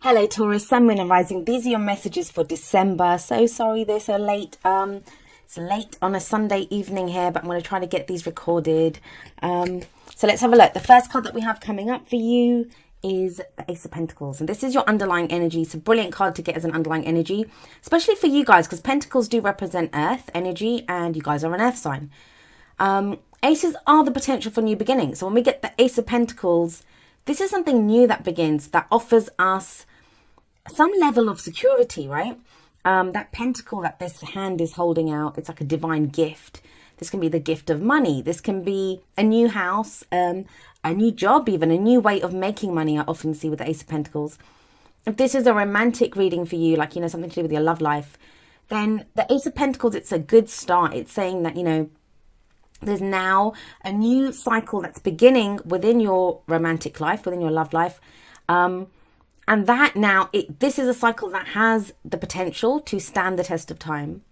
Hello Taurus, Sun, Moon and Rising. These are your messages for December. So sorry they're so late. It's late on a Sunday evening here, but I'm going to try to get these recorded. So let's have a look. The first card that we have coming up for you is the Ace of Pentacles. And this is your underlying energy. It's a brilliant card to get as an underlying energy, especially for you guys, because Pentacles do represent Earth energy and you guys are an Earth sign. Aces are the potential for new beginnings. So when we get the Ace of Pentacles, this is something new that begins, that offers us some level of security, right? That pentacle that this hand is holding out, it's like a divine gift. This can be the gift of money. This can be a new house, a new job, even a new way of making money. I often see with the Ace of Pentacles. If this is a romantic reading for you, like, something to do with your love life, then the Ace of Pentacles, it's a good start. It's saying that, there's now a new cycle that's beginning within your romantic life, within your love life. And that now, this is a cycle that has the potential to stand the test of time.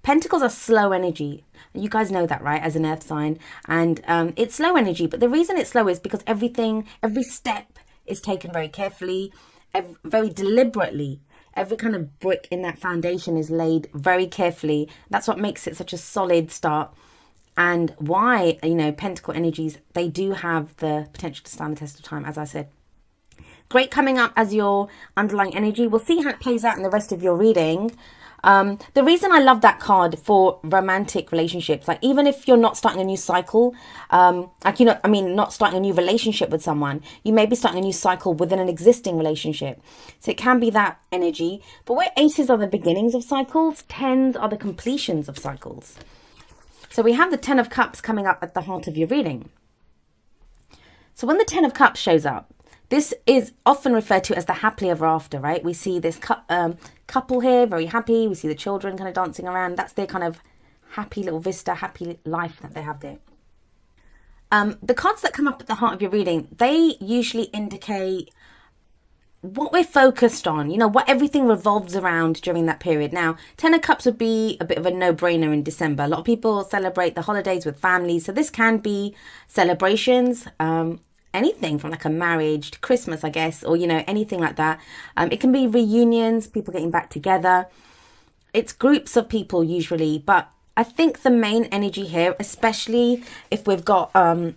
Pentacles are slow energy. You guys know that, right? As an earth sign. And it's slow energy. But the reason it's slow is because every step is taken very carefully, very deliberately. Every kind of brick in that foundation is laid very carefully. That's what makes it such a solid start. And why, Pentacle energies, they do have the potential to stand the test of time, as I said. Great coming up as your underlying energy. We'll see how it plays out in the rest of your reading. The reason I love that card for romantic relationships, like even if you're not starting a new cycle, not starting a new relationship with someone, you may be starting a new cycle within an existing relationship. So it can be that energy. But where aces are the beginnings of cycles, tens are the completions of cycles. So we have the Ten of Cups coming up at the heart of your reading. So when the Ten of Cups shows up, this is often referred to as the happily ever after, right? We see this couple here, very happy. We see the children kind of dancing around. That's their kind of happy little vista, happy life that they have there. The cards that come up at the heart of your reading, they usually indicate what we're focused on, what everything revolves around during that period. Now, Ten of Cups would be a bit of a no-brainer in December. A lot of people celebrate the holidays with families. So this can be celebrations, anything from like a marriage to Christmas, I guess, or, anything like that. It can be reunions, people getting back together. It's groups of people usually, but I think the main energy here, especially if we've got the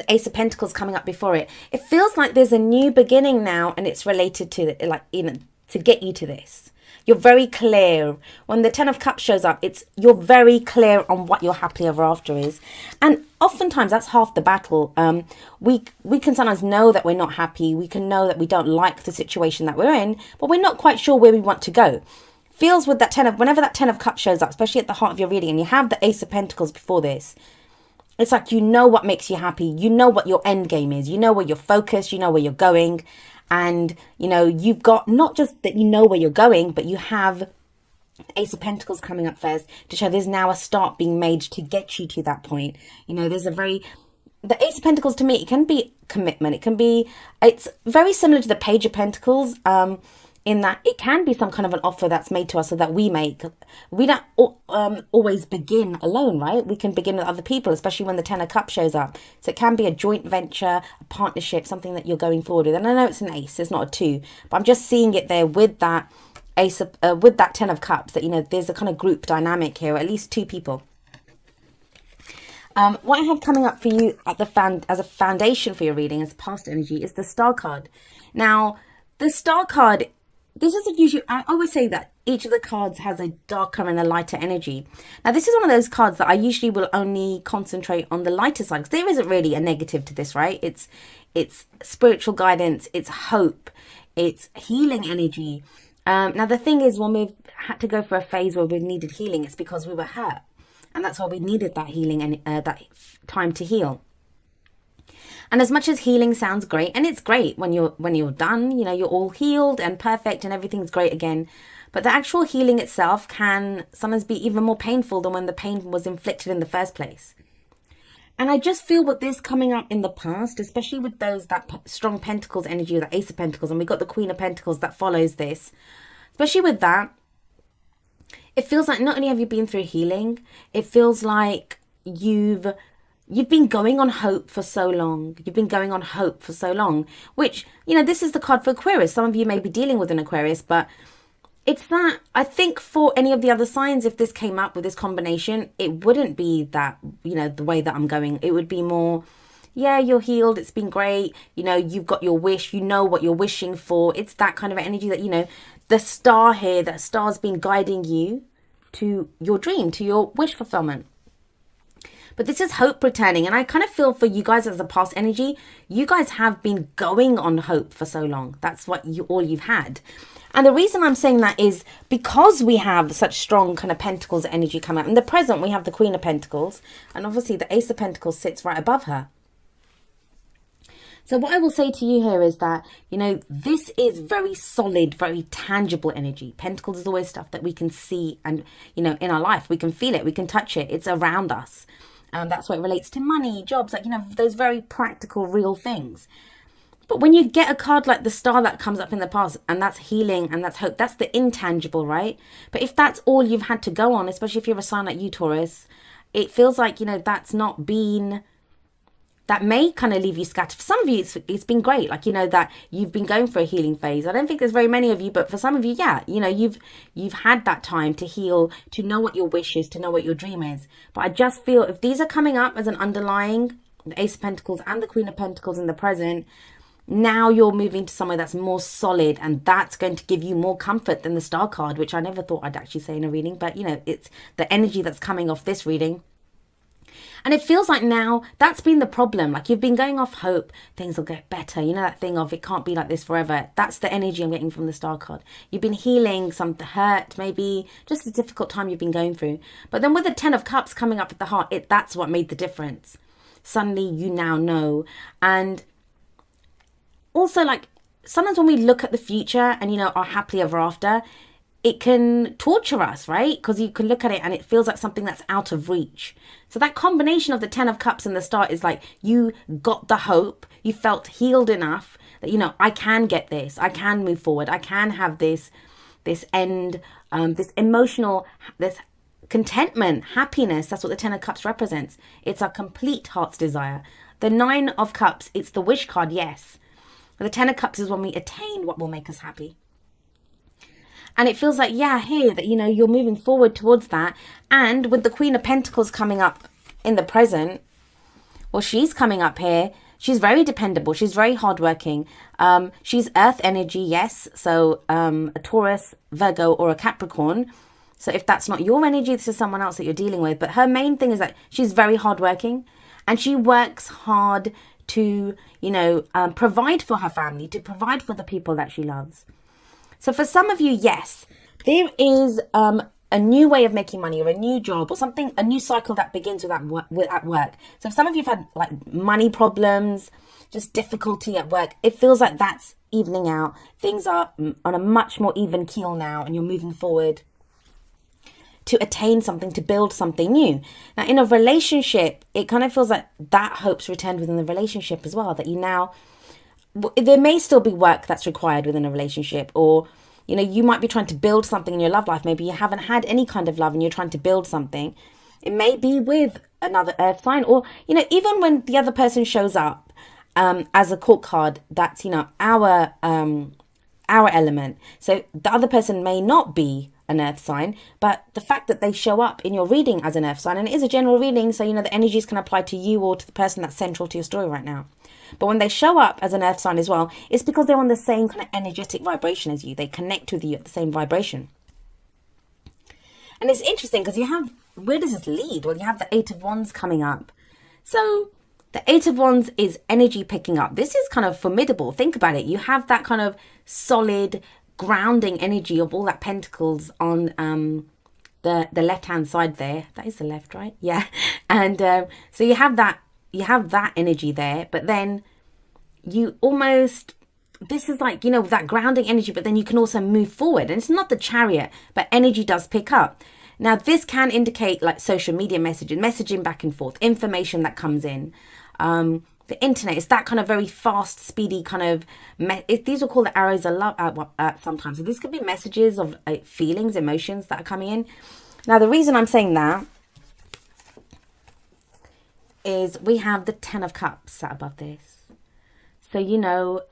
Ace of Pentacles coming up before it, it feels like there's a new beginning now, and it's related to to get you to this. You're very clear. When the Ten of Cups shows up, you're very clear on what your happily ever after is. And oftentimes that's half the battle. We can sometimes know that we're not happy. We can know that we don't like the situation that we're in, but we're not quite sure where we want to go. Feels with that whenever that Ten of Cups shows up, especially at the heart of your reading, and you have the Ace of Pentacles before this, it's like what makes you happy. You know what your end game is. You know where you're focused. You know where you're going. And, you've got not just that you know where you're going, but you have the Ace of Pentacles coming up first to show there's now a start being made to get you to that point. The Ace of Pentacles, to me, it can be commitment. It's very similar to the Page of Pentacles, in that it can be some kind of an offer that's made to us so that we don't always begin alone, right? We can begin with other people, especially when the Ten of Cups shows up. So it can be a joint venture, a partnership, something that you're going forward with. And I know it's an ace, it's not a two, but I'm just seeing it there with that ace of, with that Ten of Cups, that, there's a kind of group dynamic here, or at least two people. What I have coming up for you as a foundation for your reading, as past energy, is the Star card. Now, the Star card, this isn't usually, I always say that each of the cards has a darker and a lighter energy. Now, this is one of those cards that I usually will only concentrate on the lighter side, because there isn't really a negative to this, right? It's spiritual guidance, it's hope, it's healing energy. Now, the thing is, when we've had to go for a phase where we've needed healing, it's because we were hurt. And that's why we needed that healing and that time to heal. And as much as healing sounds great, and it's great when you're done, you're all healed and perfect and everything's great again. But the actual healing itself can sometimes be even more painful than when the pain was inflicted in the first place. And I just feel with this coming up in the past, especially with that strong Pentacles energy, the Ace of Pentacles, and we got the Queen of Pentacles that follows this, especially with that, it feels like not only have you been through healing, it feels like you've you've been going on hope for so long. You've been going on hope for so long, which, you know, this is the card for Aquarius. Some of you may be dealing with an Aquarius, but it's that, I think for any of the other signs, if this came up with this combination, it wouldn't be that, you know, the way that I'm going. It would be more, yeah, you're healed. It's been great. You know, you've got your wish. You know what you're wishing for. It's that kind of energy that, you know, the star here, that star's been guiding you to your dream, to your wish fulfillment. But this is hope returning. And I kind of feel for you guys as a past energy, you guys have been going on hope for so long. That's what all you've had. And the reason I'm saying that is because we have such strong kind of Pentacles energy come out. In the present, we have the Queen of Pentacles. And obviously the Ace of Pentacles sits right above her. So what I will say to you here is that, you know, this is very solid, very tangible energy. Pentacles is always stuff that we can see and, you know, in our life. We can feel it. We can touch it. It's around us. That's what it relates to money, jobs, like, you know, those very practical, real things. But when you get a card like the Star that comes up in the past, and that's healing and that's hope, that's the intangible, right? But if that's all you've had to go on, especially if you're a sign like you, Taurus, it feels like, you know, that's not been, that may kind of leave you scattered. For some of you, it's been great. Like, you know, that you've been going for a healing phase. I don't think there's very many of you, but for some of you, yeah, you know, you've had that time to heal, to know what your wish is, to know what your dream is. But I just feel if these are coming up as an underlying, the Ace of Pentacles and the Queen of Pentacles in the present, now you're moving to somewhere that's more solid, and that's going to give you more comfort than the Star card, which I never thought I'd actually say in a reading. But, you know, it's the energy that's coming off this reading. And it feels like now that's been the problem. Like, you've been going off hope, things will get better. You know, that thing of it can't be like this forever. That's the energy I'm getting from the Star card. You've been healing some hurt, maybe just a difficult time you've been going through. But then with the 10 of Cups coming up at the heart, that's what made the difference. Suddenly you now know. And also, like, sometimes when we look at the future and, you know, our happily ever after, it can torture us, right? Because you can look at it and it feels like something that's out of reach. So that combination of the 10 of Cups and the Star is like, you got the hope, you felt healed enough that, you know, I can get this, I can move forward, I can have this end, this emotional, this contentment, happiness. That's what the 10 of Cups represents. It's our complete heart's desire. The 9 of Cups, it's the wish card, yes. But the 10 of Cups is when we attain what will make us happy. And it feels like, yeah, here, that, you know, you're moving forward towards that. And with the Queen of Pentacles coming up in the present, well, she's coming up here. She's very dependable. She's very hardworking. She's earth energy, yes. So a Taurus, Virgo, or a Capricorn. So if that's not your energy, this is someone else that you're dealing with. But her main thing is that she's very hardworking. And she works hard to, you know, provide for her family, to provide for the people that she loves. So for some of you, yes, there is a new way of making money, or a new job, or something, a new cycle that begins at work. So if some of you have had like money problems, just difficulty at work, it feels like that's evening out. Things are on a much more even keel now, and you're moving forward to attain something, to build something new. Now, in a relationship, it kind of feels like that hope's returned within the relationship as well, that you now, there may still be work that's required within a relationship, or, you know, you might be trying to build something in your love life. Maybe you haven't had any kind of love and you're trying to build something. It may be with another earth sign, or, you know, even when the other person shows up as a court card, that's, you know, our element. So the other person may not be an earth sign, but the fact that they show up in your reading as an earth sign, and it is a general reading, so, you know, the energies can apply to you or to the person that's central to your story right now. But when they show up as an earth sign as well, it's because they're on the same kind of energetic vibration as you. They connect with you at the same vibration. And it's interesting because you have, where does this lead? Well, you have the 8 of Wands coming up. So the 8 of Wands is energy picking up. This is kind of formidable. Think about it. You have that kind of solid grounding energy of all that Pentacles on the left hand side there. That is the left, right? Yeah. And so you have that energy there, but then you almost, this is like, you know, that grounding energy, but then you can also move forward. And it's not the Chariot, but energy does pick up. Now, this can indicate like social media messaging back and forth, information that comes in. The internet is that kind of very fast, speedy kind of, these are called the arrows of love sometimes. So these could be messages of feelings, emotions that are coming in. Now, the reason I'm saying that is we have the Ten of Cups sat above this. So,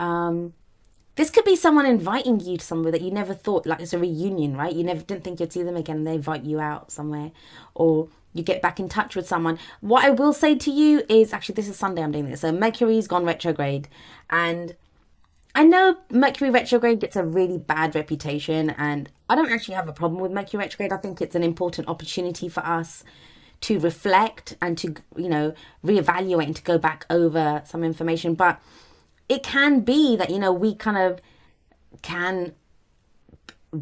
this could be someone inviting you to somewhere that you never thought, like it's a reunion, right? You never didn't think you'd see them again, and they invite you out somewhere, or you get back in touch with someone. What I will say to you is, actually, this is Sunday I'm doing this. So Mercury's gone retrograde, and I know Mercury retrograde gets a really bad reputation, and I don't actually have a problem with Mercury retrograde. I think it's an important opportunity for us to reflect and to, reevaluate and to go back over some information. But it can be that, we kind of can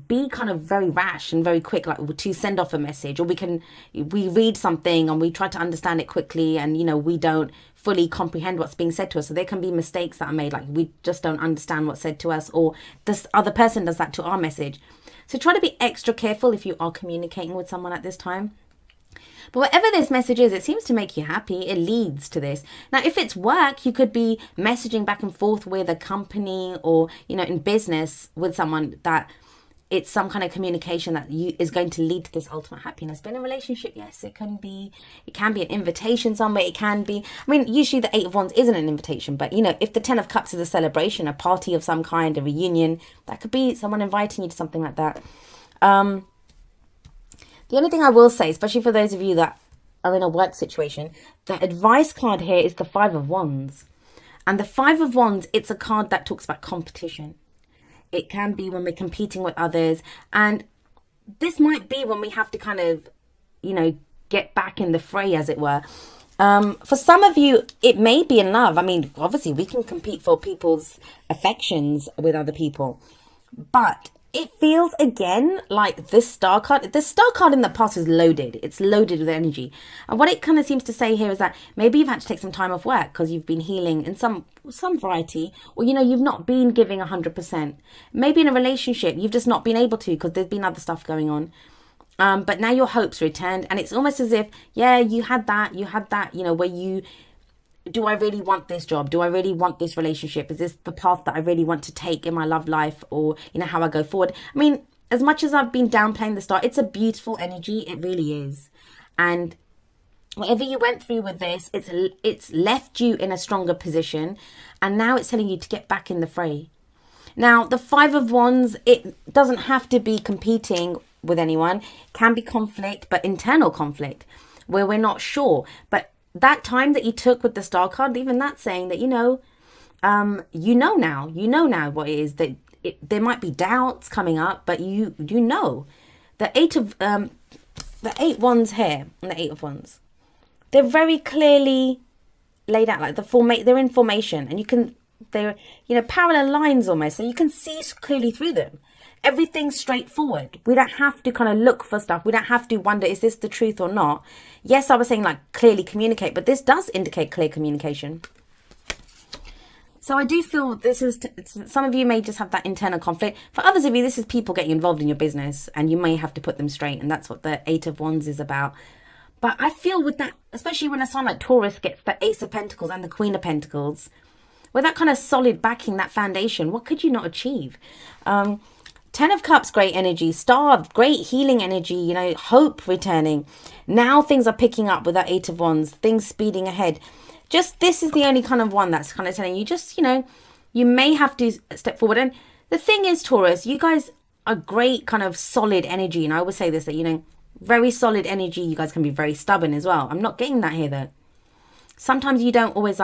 be kind of very rash and very quick, like to send off a message, or we read something and we try to understand it quickly, and we don't fully comprehend what's being said to us. So there can be mistakes that are made, like we just don't understand what's said to us, or this other person does that to our message. So try to be extra careful if you are communicating with someone at this time. But whatever this message is, it seems to make you happy. It leads to this. Now, if it's work, you could be messaging back and forth with a company, or, in business with someone, that it's some kind of communication that is going to lead to this ultimate happiness. But in a relationship, yes, it can be an invitation somewhere. It can be, usually the Eight of Wands isn't an invitation, but if the Ten of Cups is a celebration, a party of some kind, a reunion, that could be someone inviting you to something like that. The only thing I will say, especially for those of you that are in a work situation, the advice card here is the Five of Wands. And the Five of Wands, it's a card that talks about competition. It can be when we're competing with others. And this might be when we have to kind of, get back in the fray, as it were. For some of you, it may be in love. Obviously, we can compete for people's affections with other people. But it feels again like this Star card. The Star card in the past is loaded. It's loaded with energy. And what it kind of seems to say here is that maybe you've had to take some time off work because you've been healing in some variety, or you've not been giving 100%. Maybe in a relationship you've just not been able to because there's been other stuff going on. But now your hope's returned, and it's almost as if, you had that, where you, do I really want this job? Do I really want this relationship? Is this the path that I really want to take in my love life, or, how I go forward? As much as I've been downplaying the Star, it's a beautiful energy. It really is. And whatever you went through with this, it's left you in a stronger position. And now it's telling you to get back in the fray. Now, the Five of Wands, it doesn't have to be competing with anyone. It can be conflict, but internal conflict, where we're not sure. But that time that you took with the Star card, even that's saying that, now what it is, that there might be doubts coming up, but the Eight Wands here and the Eight of Wands, they're very clearly laid out, like they're in formation, and they're parallel lines almost, so you can see clearly through them. Everything's straightforward. We don't have to kind of look for stuff. We don't have to wonder, is this the truth or not? Yes, I was saying like clearly communicate, but this does indicate clear communication. So I do feel this is, some of you may just have that internal conflict. For others of you, this is people getting involved in your business, and you may have to put them straight. And that's what the Eight of Wands is about. But I feel with that, especially when a sign like Taurus gets the Ace of Pentacles and the Queen of Pentacles, with that kind of solid backing, that foundation, what could you not achieve? Ten of Cups, great energy. Star, great healing energy, hope returning. Now things are picking up with that Eight of Wands, things speeding ahead. Just, this is the only kind of one that's kind of telling you, just, you may have to step forward. And the thing is, Taurus, you guys are great kind of solid energy. And I always say this, that, very solid energy. You guys can be very stubborn as well. I'm not getting that here, though. Sometimes you don't always,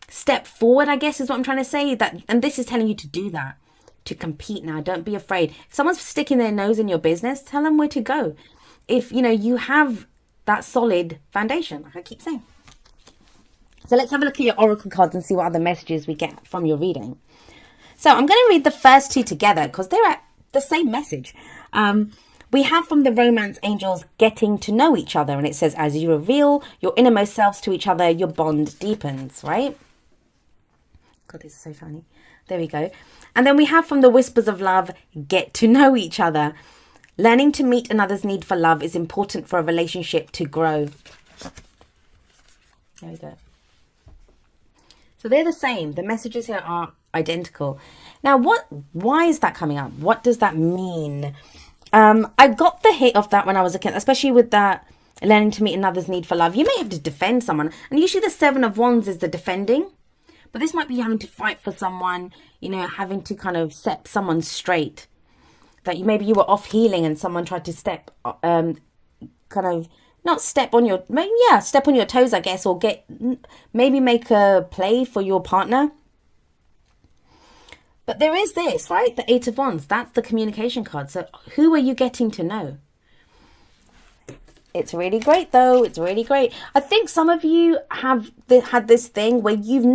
step forward, I guess is what I'm trying to say. That, and this is telling you to do that. To compete now. Don't be afraid. If someone's sticking their nose in your business, tell them where to go. If you have that solid foundation, like I keep saying. So let's have a look at your oracle cards and see what other messages we get from your reading. So I'm going to read the first two together because they're at the same message. We have from the romance angels, getting to know each other, and it says, as you reveal your innermost selves to each other, your bond deepens, right? God, this is so funny. There we go. And then we have from the whispers of love, get to know each other. Learning to meet another's need for love is important for a relationship to grow. There we go. So they're the same. The messages here are identical. Now, why is that coming up? What does that mean? I got the hit of that when I was a kid, especially with that learning to meet another's need for love. You may have to defend someone, and usually the Seven of Wands is the defending, but this might be having to fight for someone, you know, having to kind of set someone straight. That maybe you were off healing and someone tried to step, kind of not step on your, yeah, step on your toes, I guess, or maybe make a play for your partner. But there is this, right? The Eight of Wands. That's the communication card. So who are you getting to know? It's really great, though. It's really great. I think some of you have had this thing where you've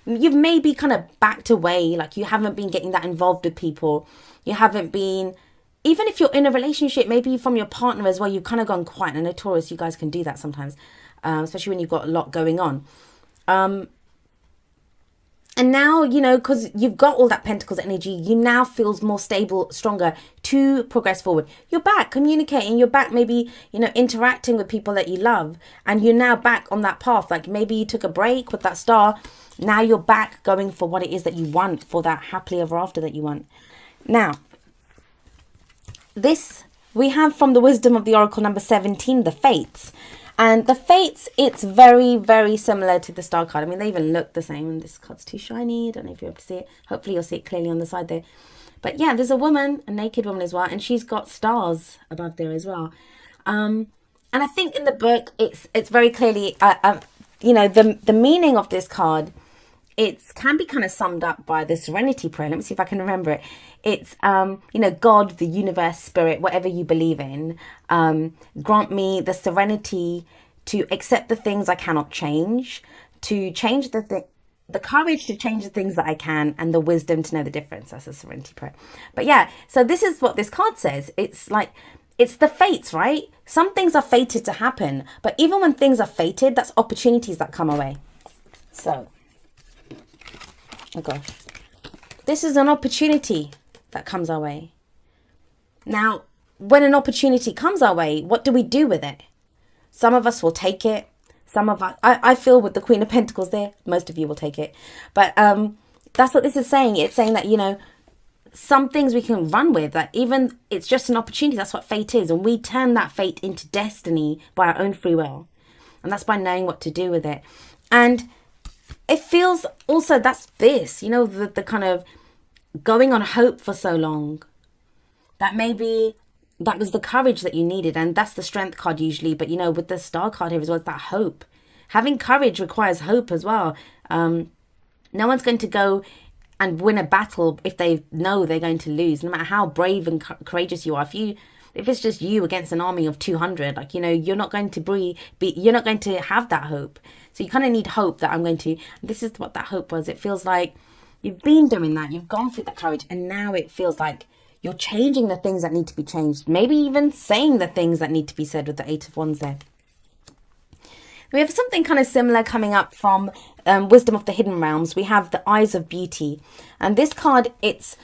maybe kind of backed away. Like you haven't been getting that involved with people. You haven't been, even if you're in a relationship, maybe from your partner as well, you've kind of gone quiet. I know Taurus, you guys can do that sometimes, especially when you've got a lot going on. And now, you know, because you've got all that Pentacles energy, you now feel more stable, stronger to progress forward. You're back communicating. You're back maybe, you know, interacting with people that you love. And you're now back on that path. Like maybe you took a break with that star. Now you're back going for what it is that you want, for that happily ever after that you want. Now, this we have from the wisdom of the Oracle number 17, the Fates. And the Fates, it's very, very similar to the Star card. I mean, they even look the same. And this card's too shiny. I don't know if you're able to see it. Hopefully you'll see it clearly on the side there. But yeah, there's a woman, a naked woman as well. And she's got stars above there as well. And I think in the book, it's very clearly, you know, the meaning of this card, it can be kind of summed up by the Serenity Prayer. Let me see if I can remember it. It's, you know, God, the universe, spirit, whatever you believe in, grant me the serenity to accept the things I cannot change, to change the courage to change the things that I can, and the wisdom to know the difference. That's a Serenity Prayer. But yeah, so this is what this card says. It's like, it's the fates, right? Some things are fated to happen, but even when things are fated, that's opportunities that come away. So, oh gosh, this is an opportunity that comes our way. Now, when an opportunity comes our way, what do we do with it? Some of us will take it. Some of us, I feel with the Queen of Pentacles there, most of you will take it. But that's what this is saying. It's saying that, you know, some things we can run with, that even it's just an opportunity. That's what fate is. And we turn that fate into destiny by our own free will. And that's by knowing what to do with it. And it feels also, that's this, you know, the kind of going on hope for so long, that maybe that was the courage that you needed. And that's the Strength card usually, but you know, with the Star card here as well, it's that hope. Having courage requires hope as well. No one's going to go and win a battle if they know they're going to lose, no matter how brave and courageous you are. If it's just you against an army of 200, like, you know, you're not going to you're not going to have that hope. So you kind of need hope that I'm going to, this is what that hope was. It feels like you've been doing that, you've gone through that courage, and now it feels like you're changing the things that need to be changed. Maybe even saying the things that need to be said with the Eight of Wands there. We have something kind of similar coming up from Wisdom of the Hidden Realms. We have the Eyes of Beauty. And this card, it's,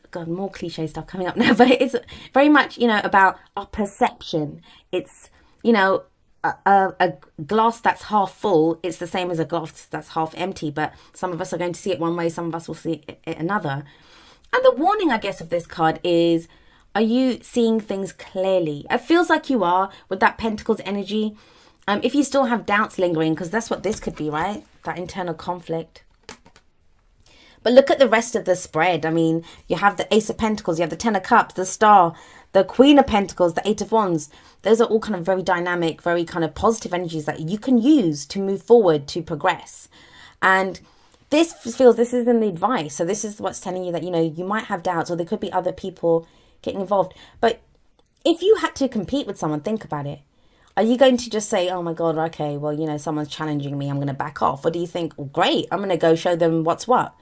God, more cliche stuff coming up now, but it's very much, you know, about our perception. It's, you know, a glass that's half full, it's the same as a glass that's half empty, but some of us are going to see it one way, some of us will see it another. And the warning, I guess, of this card is, are you seeing things clearly? It feels like you are with that Pentacles energy. If you still have doubts lingering, because that's what this could be, right? That internal conflict. But look at the rest of the spread. I mean, you have the Ace of Pentacles, you have the Ten of Cups, the Star, the Queen of Pentacles, the Eight of Wands. Those are all kind of very dynamic, very kind of positive energies that you can use to move forward, to progress. And this feels, this is in the advice. So this is what's telling you that, you know, you might have doubts, or there could be other people getting involved. But if you had to compete with someone, think about it. Are you going to just say, oh my God, okay, well, you know, someone's challenging me, I'm going to back off? Or do you think, oh, great, I'm going to go show them what's what?